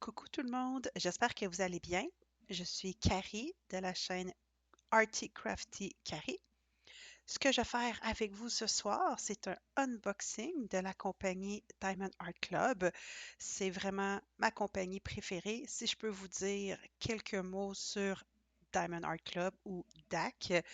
Coucou tout le monde, j'espère que vous allez bien. Je suis Carrie de la chaîne Arty Crafty Carrie. Ce que je vais faire avec vous ce soir, c'est un unboxing de la compagnie Diamond Art Club. C'est vraiment ma compagnie préférée. Si je peux vous dire quelques mots sur Diamond Art Club ou DAC.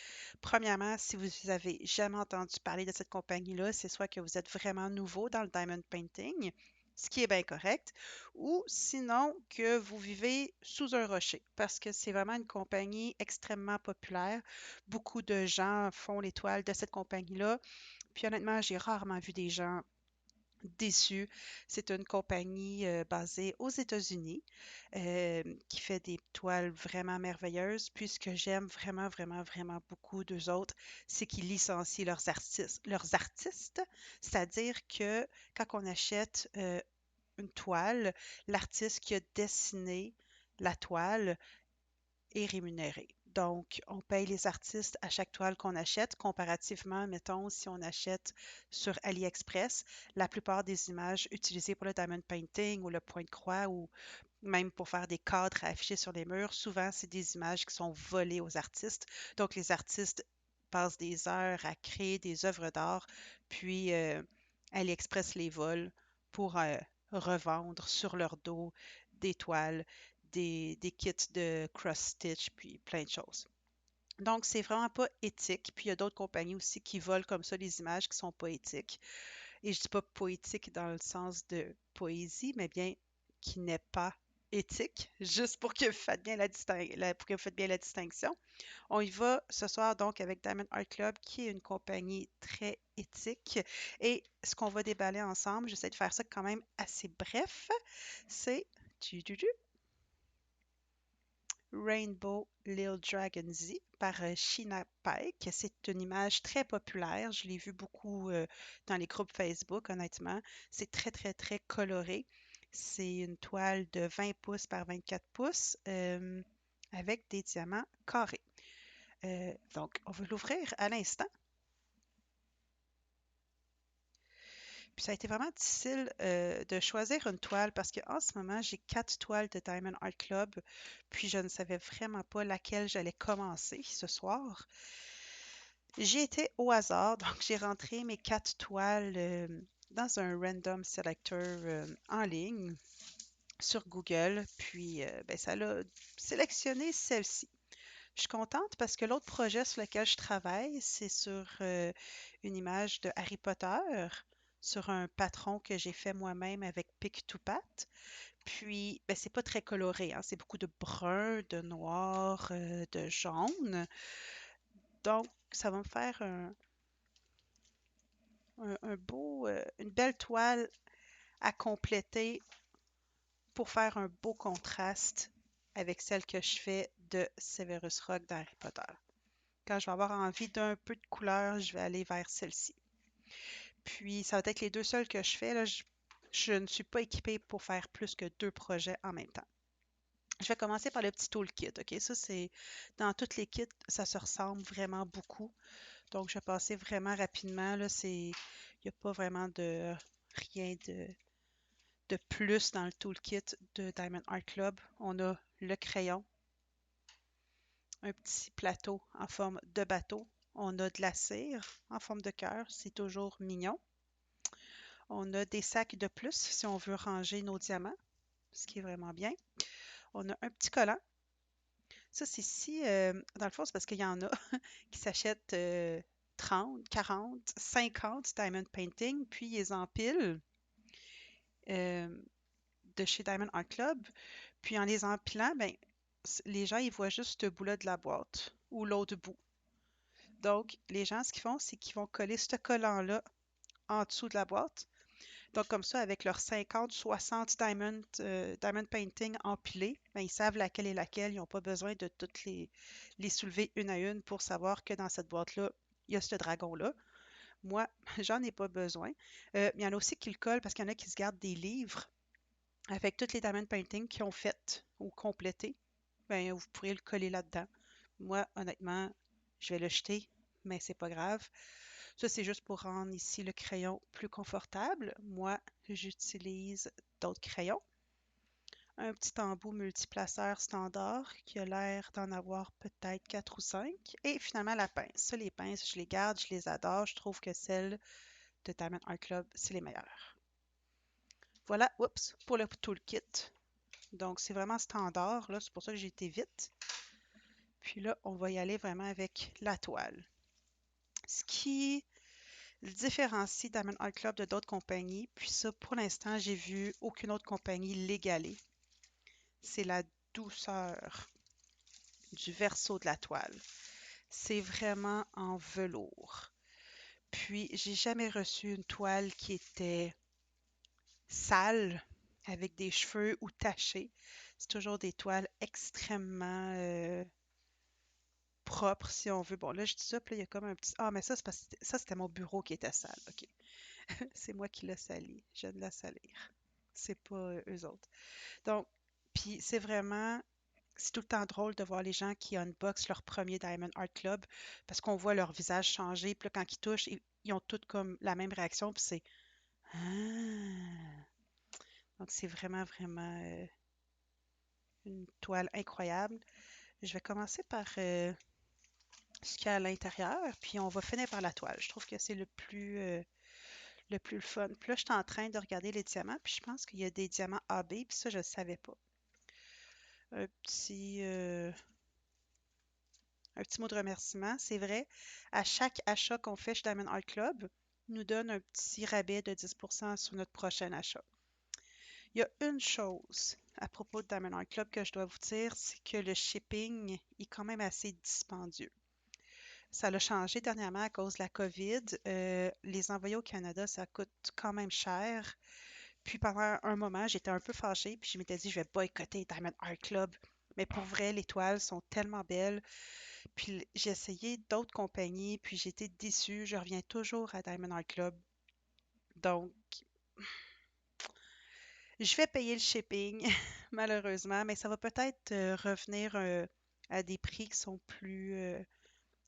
Premièrement, si vous avez jamais entendu parler de cette compagnie-là, c'est soit que vous êtes vraiment nouveau dans le diamond painting, ce qui est bien correct, ou sinon que vous vivez sous un rocher, parce que c'est vraiment une compagnie extrêmement populaire. Beaucoup de gens font l'étoile de cette compagnie-là. Puis honnêtement, j'ai rarement vu des gens déçus. C'est une compagnie basée aux États-Unis qui fait des toiles vraiment merveilleuses. Puis ce que j'aime vraiment, vraiment, vraiment beaucoup d'eux autres, c'est qu'ils licencient leurs artistes. C'est-à-dire que quand on achète une toile, l'artiste qui a dessiné la toile est rémunéré. Donc, on paye les artistes à chaque toile qu'on achète, comparativement, mettons, si on achète sur AliExpress, la plupart des images utilisées pour le diamond painting ou le point de croix ou même pour faire des cadres à afficher sur les murs, souvent, c'est des images qui sont volées aux artistes. Donc, les artistes passent des heures à créer des œuvres d'art, puis AliExpress les vole pour revendre sur leur dos des toiles, des kits de cross-stitch, puis plein de choses. Donc, c'est vraiment pas éthique. Puis, il y a d'autres compagnies aussi qui volent comme ça les images qui sont pas éthiques. Et je dis pas poétique dans le sens de poésie, mais bien qui n'est pas éthique, juste pour que vous faites bien pour que vous faites bien la distinction. On y va ce soir donc avec Diamond Art Club, qui est une compagnie très éthique. Et ce qu'on va déballer ensemble, j'essaie de faire ça quand même assez bref, c'est Rainbow Lil Dragon Z par Sheena Pike. C'est une image très populaire. Je l'ai vu beaucoup dans les groupes Facebook, honnêtement. C'est très, très, très coloré. C'est une toile de 20 pouces par 24 pouces avec des diamants carrés. Donc, on va l'ouvrir à l'instant. Puis ça a été vraiment difficile de choisir une toile parce qu'en ce moment, j'ai 4 toiles de Diamond Art Club, puis je ne savais vraiment pas laquelle j'allais commencer ce soir. J'ai été au hasard, donc j'ai rentré mes 4 toiles dans un random selector en ligne sur Google, puis ben, ça l'a sélectionné celle-ci. Je suis contente parce que l'autre projet sur lequel je travaille, c'est sur une image de Harry Potter, sur un patron que j'ai fait moi-même avec Pic to Pat. Puis, ben, c'est pas très coloré, hein, c'est beaucoup de brun, de noir, de jaune. Donc, ça va me faire un beau, une belle toile à compléter pour faire un beau contraste avec celle que je fais de Severus Rogue d'Harry Potter. Quand je vais avoir envie d'un peu de couleur, je vais aller vers celle-ci. Puis, ça va être les deux seuls que je fais. Là, je ne suis pas équipée pour faire plus que 2 projets en même temps. Je vais commencer par le petit toolkit, OK? Ça, c'est dans toutes les kits, ça se ressemble vraiment beaucoup. Donc, je vais passer vraiment rapidement. Là, il n'y a pas vraiment de rien de plus dans le toolkit de Diamond Art Club. On a le crayon, un petit plateau en forme de bateau. On a de la cire en forme de cœur, c'est toujours mignon. On a des sacs de plus si on veut ranger nos diamants, ce qui est vraiment bien. On a un petit collant. Ça, c'est si, dans le fond, c'est parce qu'il y en a qui s'achètent 30, 40, 50 diamond painting, puis ils les empilent euh, de chez Diamond Art Club. Puis en les empilant, ben, les gens, ils voient juste ce bout-là de la boîte ou l'autre bout. Donc, les gens, ce qu'ils font, c'est qu'ils vont coller ce collant-là en dessous de la boîte. Donc, comme ça, avec leurs 50, 60 diamond painting empilés, ben, ils savent laquelle est laquelle. Ils n'ont pas besoin de toutes les soulever une à une pour savoir que dans cette boîte-là, il y a ce dragon-là. Moi, j'en ai pas besoin. Il y en a aussi qui le collent parce qu'il y en a qui se gardent des livres avec toutes les diamond paintings qu'ils ont faites ou complétées. Ben, vous pourrez le coller là-dedans. Moi, honnêtement, je vais le jeter, mais c'est pas grave. Ça, c'est juste pour rendre ici le crayon plus confortable. Moi, j'utilise d'autres crayons. un petit embout multiplaceur standard qui a l'air d'en avoir peut-être 4 ou 5. Et finalement, la pince. Ça, les pinces, je les garde, je les adore. Je trouve que celles de Diamond Art Club, c'est les meilleures. Voilà, oups, pour le toolkit. Donc, c'est vraiment standard, là. C'est pour ça que j'ai été vite. Puis là, on va y aller vraiment avec la toile. Ce qui le différencie Diamond Art Club de d'autres compagnies, puis ça, pour l'instant, j'ai vu aucune autre compagnie l'égaler. C'est la douceur du verso de la toile. C'est vraiment en velours. Puis, j'ai jamais reçu une toile qui était sale, avec des cheveux ou tachés. C'est toujours des toiles extrêmement propres, si on veut. Bon, là, je dis ça, puis là, il y a comme un petit... Ah, mais ça, c'est parce que ça, c'était mon bureau qui était sale. OK. C'est moi qui l'ai sali. Je viens de la salir. C'est pas eux autres. Donc, puis c'est vraiment... C'est tout le temps drôle de voir les gens qui unboxent leur premier Diamond Art Club parce qu'on voit leur visage changer. Puis là, quand ils touchent, ils ont toutes comme la même réaction. Puis c'est... Ah! Donc, c'est vraiment, vraiment une toile incroyable. Je vais commencer par ce qu'il y a à l'intérieur, puis on va finir par la toile. Je trouve que c'est le plus fun. Puis là, je suis en train de regarder les diamants, puis je pense qu'il y a des diamants AB, puis ça, je ne savais pas. Un petit, euh, un petit mot de remerciement. C'est vrai, à chaque achat qu'on fait chez Diamond Art Club, ils nous donne un petit rabais de 10% sur notre prochain achat. Il y a une chose à propos de Diamond Art Club que je dois vous dire, c'est que le shipping est quand même assez dispendieux. Ça l'a changé dernièrement à cause de la COVID. Les envoyer au Canada, ça coûte quand même cher. Puis pendant un moment, j'étais un peu fâchée, puis je m'étais dit, je vais boycotter Diamond Art Club. Mais pour vrai, les toiles sont tellement belles. Puis j'ai essayé d'autres compagnies, puis j'ai été déçue. Je reviens toujours à Diamond Art Club. Donc, je vais payer le shipping, malheureusement, mais ça va peut-être revenir à des prix qui sont plus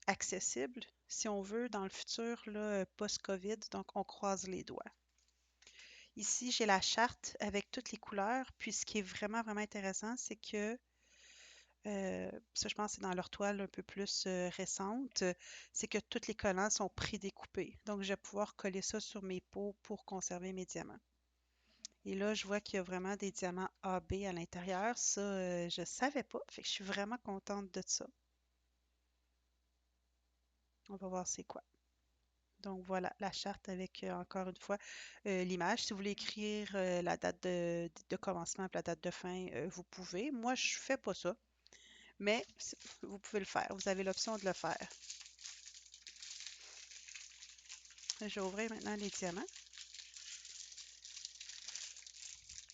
accessibles, si on veut, dans le futur, là, post-COVID. Donc, on croise les doigts. Ici, j'ai la charte avec toutes les couleurs. Puis, ce qui est vraiment, vraiment intéressant, c'est que, ça, je pense, que c'est dans leur toile un peu plus récente, c'est que tous les collants sont prédécoupés. Donc, je vais pouvoir coller ça sur mes pots pour conserver mes diamants. Et là, je vois qu'il y a vraiment des diamants AB à l'intérieur. Ça, je savais pas. Fait que je suis vraiment contente de ça. On va voir c'est quoi. Donc voilà, la charte avec, encore une fois, l'image. Si vous voulez écrire la date de commencement et la date de fin, vous pouvez. Moi, je fais pas ça, mais vous pouvez le faire. Vous avez l'option de le faire. Je vais ouvrir maintenant les diamants.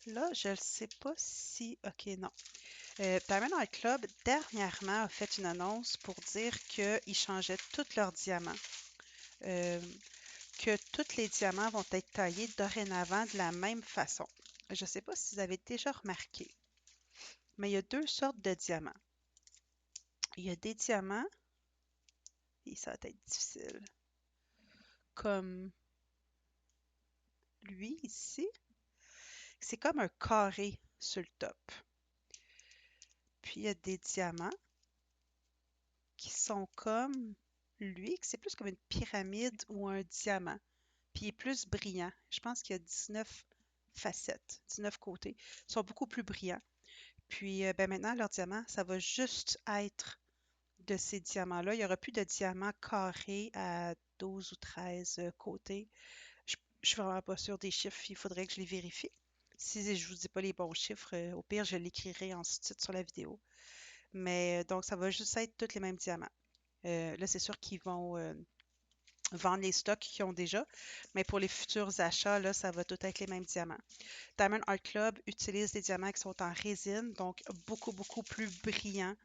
Là, je ne sais pas si... OK, non. Diamond Art Club, dernièrement, a fait une annonce pour dire qu'ils changeaient tous leurs diamants. Euh, que tous les diamants vont être taillés dorénavant de la même façon. Je ne sais pas si vous avez déjà remarqué, mais il y a deux sortes de diamants. Il y a des diamants, et ça va être difficile, comme lui ici. C'est comme un carré sur le top. Puis il y a des diamants qui sont comme lui, que c'est plus comme une pyramide ou un diamant. Puis il est plus brillant. Je pense qu'il y a 19 facettes, 19 côtés. Ils sont beaucoup plus brillants. Puis ben maintenant, leur diamant, ça va juste être de ces diamants-là. Il n'y aura plus de diamants carrés à 12 ou 13 côtés. Je suis vraiment pas sûre des chiffres. Il faudrait que je les vérifie. Si je vous dis pas les bons chiffres, au pire, je l'écrirai en sous-titre sur la vidéo. Mais donc, ça va juste être tous les mêmes diamants. Là, c'est sûr qu'ils vont vendre les stocks qu'ils ont déjà, mais pour les futurs achats, là, ça va tout être les mêmes diamants. Diamond Art Club utilise des diamants qui sont en résine, donc beaucoup, beaucoup plus brillants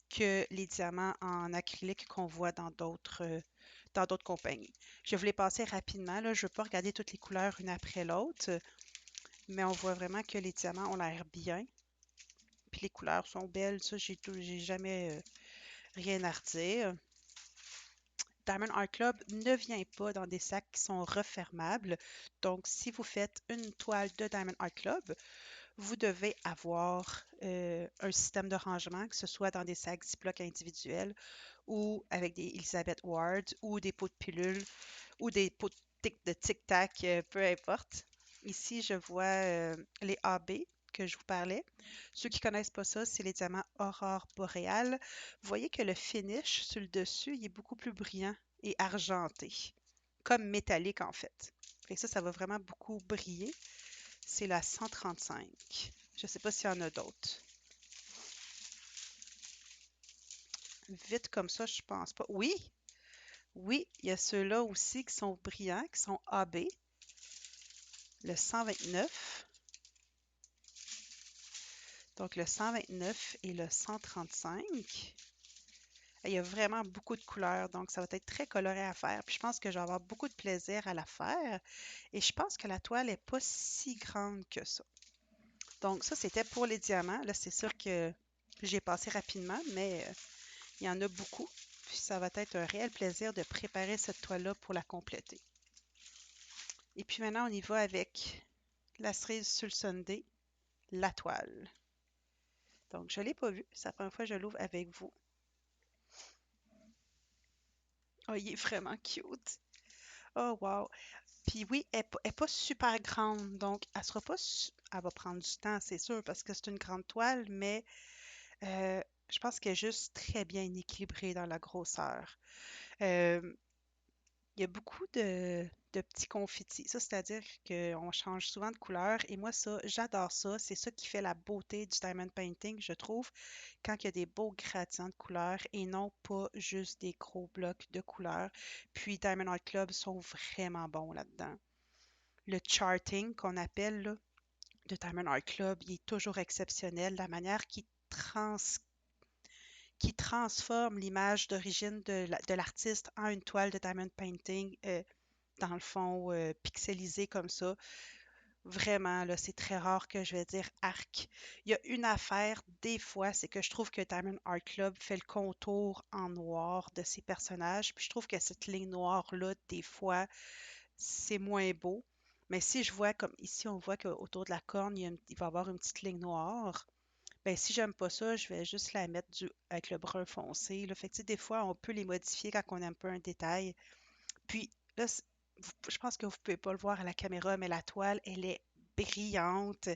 que les diamants en acrylique qu'on voit dans d'autres compagnies. Je vais vous les passer rapidement, là. Je ne veux pas regarder toutes les couleurs une après l'autre, mais on voit vraiment que les diamants ont l'air bien. Puis les couleurs sont belles, ça, j'ai jamais rien à redire. Diamond Art Club ne vient pas dans des sacs qui sont refermables. Donc, si vous faites une toile de Diamond Art Club, vous devez avoir un système de rangement, que ce soit dans des sacs Ziploc individuels ou avec des Elizabeth Ward ou des pots de pilules ou des pots de tic-tac, peu importe. Ici, je vois les AB que je vous parlais. Ceux qui connaissent pas ça, c'est les diamants Aurore boréale. Vous voyez que le finish sur le dessus, il est beaucoup plus brillant et argenté, comme métallique en fait. Fait que ça va vraiment beaucoup briller. C'est la 135. Je ne sais pas s'il y en a d'autres. Vite comme ça, je pense pas. Oui, oui, il y a ceux-là aussi qui sont brillants, qui sont AB. Le 129. Donc le 129 et le 135. Il y a vraiment beaucoup de couleurs, donc ça va être très coloré à faire. Puis je pense que je vais avoir beaucoup de plaisir à la faire. Et je pense que la toile n'est pas si grande que ça. Donc ça, c'était pour les diamants. Là, c'est sûr que j'ai passé rapidement, mais il y en a beaucoup. Puis ça va être un réel plaisir de préparer cette toile-là pour la compléter. Et puis maintenant, on y va avec la cerise sur le Sunday, la toile. Donc, je ne l'ai pas vue. C'est la première fois que je l'ouvre avec vous. Oh, il est vraiment cute. Oh, wow. Puis oui, elle n'est pas super grande. Donc, elle sera pas... Elle va prendre du temps, c'est sûr, parce que c'est une grande toile, mais euh, je pense qu'elle est juste très bien équilibrée dans la grosseur. Euh, Il y a beaucoup de petits confettis. Ça, c'est-à-dire qu'on change souvent de couleur. Et moi, ça, j'adore ça. C'est ça qui fait la beauté du diamond painting, je trouve, quand il y a des beaux gradients de couleurs et non pas juste des gros blocs de couleurs. Puis Diamond Art Club sont vraiment bons là-dedans. Le charting qu'on appelle là, de Diamond Art Club, il est toujours exceptionnel. La manière qui transforme l'image d'origine de l'artiste en une toile de diamond painting, dans le fond, pixelisée comme ça. Vraiment, là, c'est très rare que je vais dire arc. Il y a une affaire, des fois, c'est que je trouve que Diamond Art Club fait le contour en noir de ses personnages. Puis je trouve que cette ligne noire-là, des fois, c'est moins beau. Mais si je vois, comme ici, on voit qu'autour de la corne, il va y avoir une petite ligne noire. Ben, si j'aime pas ça, je vais juste la mettre avec le brun foncé, là. Fait que, tu sais, des fois, on peut les modifier quand on aime pas un détail. Puis là, je pense que vous pouvez pas le voir à la caméra, mais la toile, elle est brillante.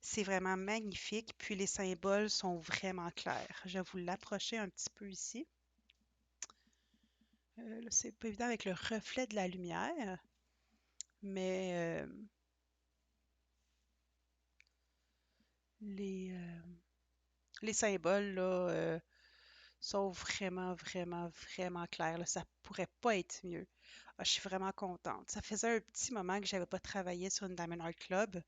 C'est vraiment magnifique. Puis les symboles sont vraiment clairs. Je vais vous l'approcher un petit peu ici. Là, c'est pas évident avec le reflet de la lumière, mais les, euh, les symboles là, sont vraiment, vraiment, vraiment clairs, là. Ça pourrait pas être mieux. Ah, je suis vraiment contente. Ça faisait un petit moment que j'avais pas travaillé sur une Diamond Art Club.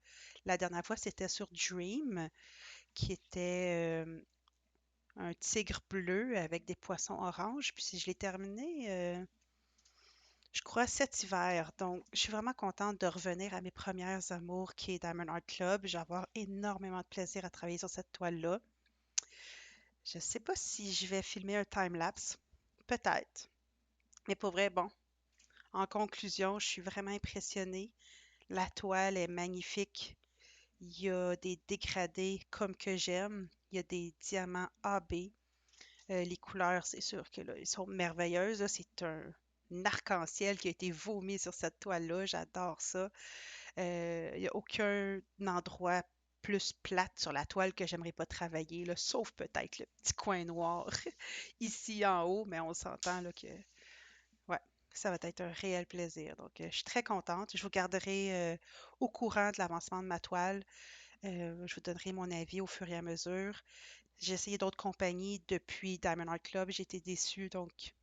La dernière fois, c'était sur Dream, qui était un tigre bleu avec des poissons oranges. Puis si je l'ai terminé, je crois cet hiver. Donc, je suis vraiment contente de revenir à mes premières amours, qui est Diamond Art Club. Je vais avoir énormément de plaisir à travailler sur cette toile-là. Je sais pas si je vais filmer un time-lapse. Peut-être. Mais pour vrai, bon, en conclusion, je suis vraiment impressionnée. La toile est magnifique. Il y a des dégradés comme que j'aime. Il y a des diamants AB. Les couleurs, c'est sûr que là, ils sont merveilleuses, là. C'est un arc-en-ciel qui a été vomi sur cette toile-là. J'adore ça. Il n'y a aucun endroit plus plate sur la toile que j'aimerais pas travailler, là, sauf peut-être le petit coin noir ici en haut, mais on s'entend là, que ouais, ça va être un réel plaisir. Donc, je suis très contente. Je vous garderai au courant de l'avancement de ma toile. Je vous donnerai mon avis au fur et à mesure. J'ai essayé d'autres compagnies depuis Diamond Art Club. J'ai été déçue, donc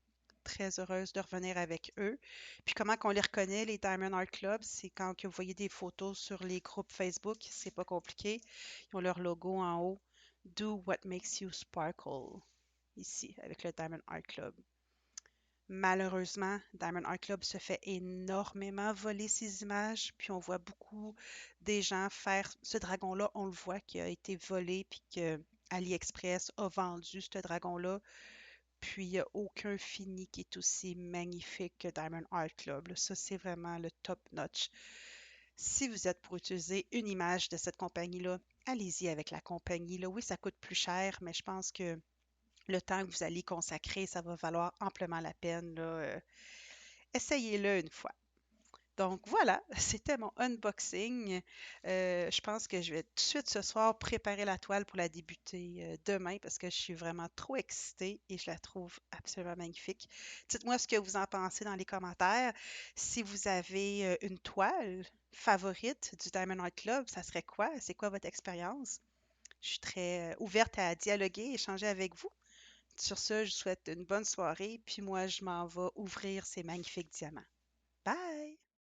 très heureuse de revenir avec eux. Puis comment qu'on les reconnaît, les Diamond Art Club, c'est quand que vous voyez des photos sur les groupes Facebook, c'est pas compliqué. Ils ont leur logo en haut. Do what makes you sparkle, ici, avec le Diamond Art Club. Malheureusement, Diamond Art Club se fait énormément voler ses images, puis on voit beaucoup des gens faire ce dragon-là, on le voit qui a été volé, puis que AliExpress a vendu ce dragon-là, puis il n'y a aucun fini qui est aussi magnifique que Diamond Art Club, là. Ça, c'est vraiment le top notch. Si vous êtes pour utiliser une image de cette compagnie-là, allez-y avec la compagnie, là. Oui, ça coûte plus cher, mais je pense que le temps que vous allez consacrer, ça va valoir amplement la peine, là. Essayez-le une fois. Donc voilà, c'était mon unboxing. Je pense que je vais tout de suite ce soir préparer la toile pour la débuter demain parce que je suis vraiment trop excitée et je la trouve absolument magnifique. Dites-moi ce que vous en pensez dans les commentaires. Si vous avez une toile favorite du Diamond Art Club, ça serait quoi? C'est quoi votre expérience? Je suis très ouverte à dialoguer, échanger avec vous. Sur ce, je vous souhaite une bonne soirée, puis moi, je m'en vais ouvrir ces magnifiques diamants. Bye!